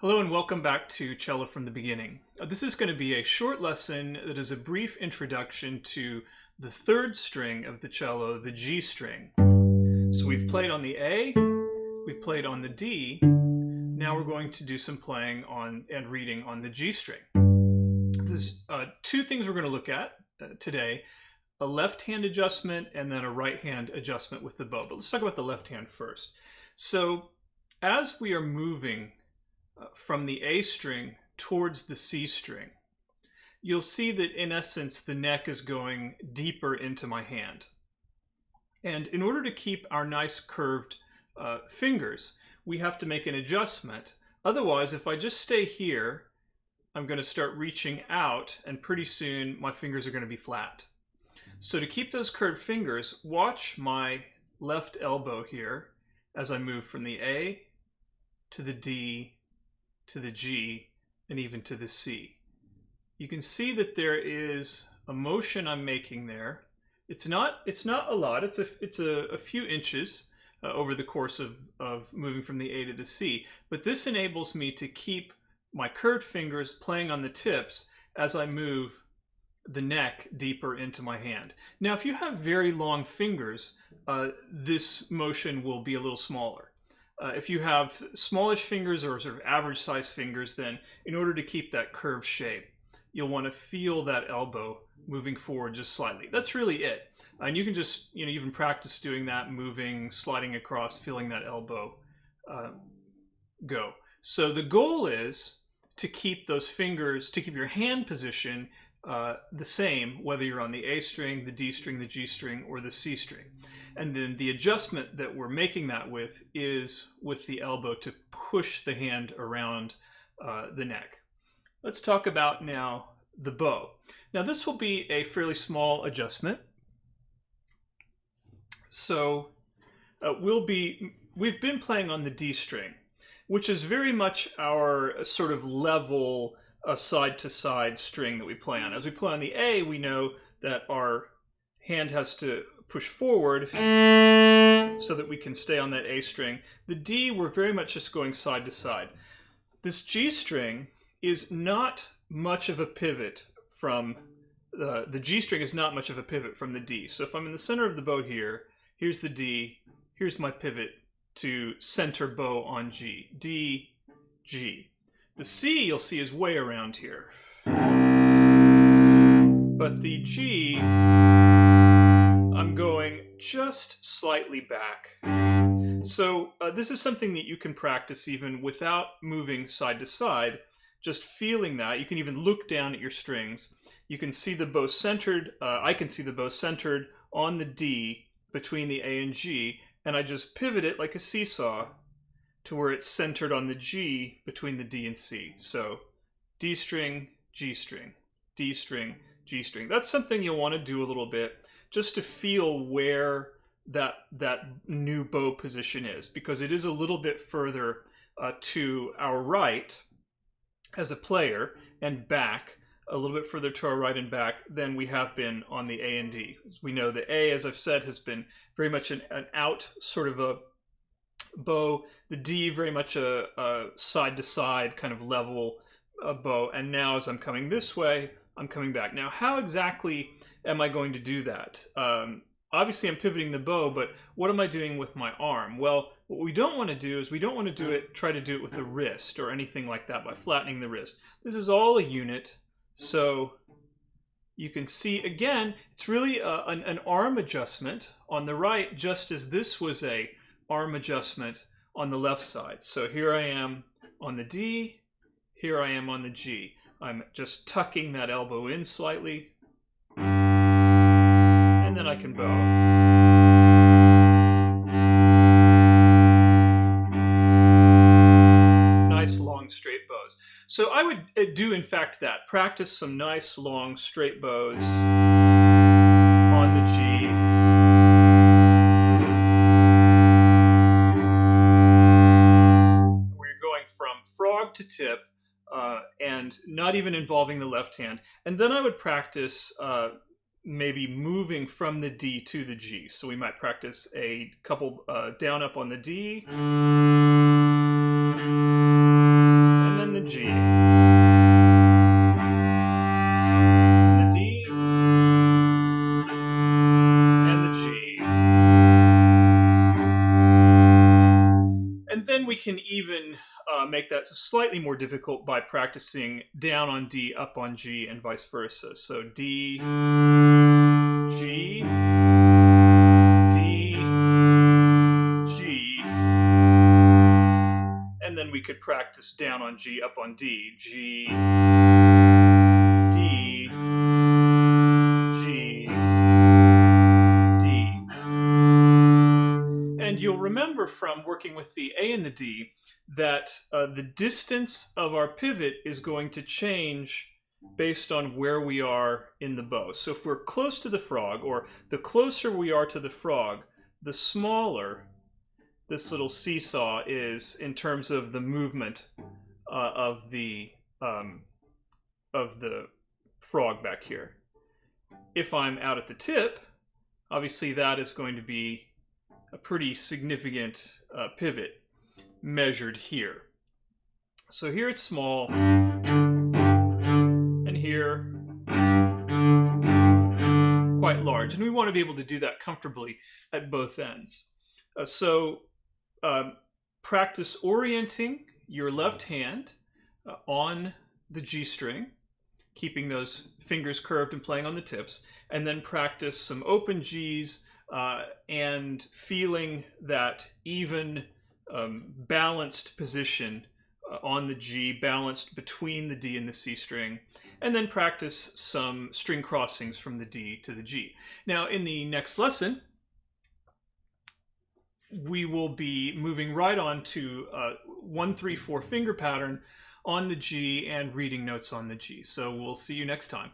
Hello and welcome back to Cello from the Beginning. This is going to be a short lesson that is a brief introduction to the third string of the cello, the G string. So we've played on the A, we've played on the D, now we're going to do some playing on and reading on the G string. There's two things we're going to look at today, a left hand adjustment and then a right hand adjustment with the bow. But let's talk about the left hand first. So as we are moving from the A string towards the C string, you'll see that in essence the neck is going deeper into my hand. And in order to keep our nice curved fingers, we have to make an adjustment. Otherwise, if I just stay here, I'm going to start reaching out and pretty soon my fingers are going to be flat. So to keep those curved fingers, watch my left elbow here as I move from the A to the D to the G, and even to the C. You can see that there is a motion I'm making there. It's not a lot. It's a few inches over the course of moving from the A to the C. But this enables me to keep my curved fingers playing on the tips as I move the neck deeper into my hand. Now, if you have very long fingers, this motion will be a little smaller. If you have smallish fingers or sort of average size fingers, then in order to keep that curved shape, you'll want to feel that elbow moving forward just slightly. That's really it. And you can just, even practice doing that, moving, sliding across, feeling that elbow go. So the goal is to keep those fingers, to keep your hand position the same, whether you're on the A string, the D string, the G string, or the C string. And then the adjustment that we're making that with is with the elbow to push the hand around the neck. Let's talk about now the bow. Now this will be a fairly small adjustment. So we've been playing on the D string, which is very much our sort of level side-to-side string that we play on. As we play on the A, we know that our hand has to push forward so that we can stay on that A string. The D, we're very much just going side to side. This G string is not much of a pivot from the G string is not much of a pivot from the D. So if I'm in the center of the bow here, here's the D, here's my pivot to center bow on G. D, G. The C, you'll see, is way around here. But the G, I'm going just slightly back. So this is something that you can practice even without moving side to side, just feeling that. You can even look down at your strings. You can see the bow centered, I can see the bow centered on the D between the A and G, and I just pivot it like a seesaw to where it's centered on the G between the D and C. So D string, G string, D string, G string. That's something you'll want to do a little bit just to feel where that new bow position is, because it is a little bit further to our right as a player and back, a little bit further to our right and back than we have been on the A and D. As we know, the A, as I've said, has been very much an out sort of a bow. The D, very much a side-to-side kind of level bow. And now as I'm coming this way, I'm coming back. Now, how exactly am I going to do that? Obviously, I'm pivoting the bow, but what am I doing with my arm? Well, what we don't want to do is we don't want to try to do it with the wrist or anything like that by flattening the wrist. This is all a unit. So you can see, again, it's really an arm adjustment on the right, just as this was a arm adjustment on the left side. So here I am on the D, here I am on the G. I'm just tucking that elbow in slightly, and then I can bow. Nice long straight bows. So I would do, in fact, that. Practice some nice long straight bows on the G. Frog to tip, and not even involving the left hand. And then I would practice maybe moving from the D to the G. So we might practice a couple down up on the D, and can even make that slightly more difficult by practicing down on D, up on G, and vice versa. So D, G, D, G, and then we could practice down on G, up on D, G, D, G, D. And you'll remember from working with the A and the D that the distance of our pivot is going to change based on where we are in the bow. So if we're close to the frog, or the closer we are to the frog, the smaller this little seesaw is in terms of the movement of the frog back here. If I'm out at the tip, obviously that is going to be a pretty significant pivot measured here. So here it's small, and here quite large, and we want to be able to do that comfortably at both ends. Practice orienting your left hand on the G string, keeping those fingers curved and playing on the tips, and then practice some open Gs and feeling that even balanced position on the G, balanced between the D and the C string, and then practice some string crossings from the D to the G. Now, in the next lesson, we will be moving right on to 1-3-4 finger pattern on the G and reading notes on the G. So we'll see you next time.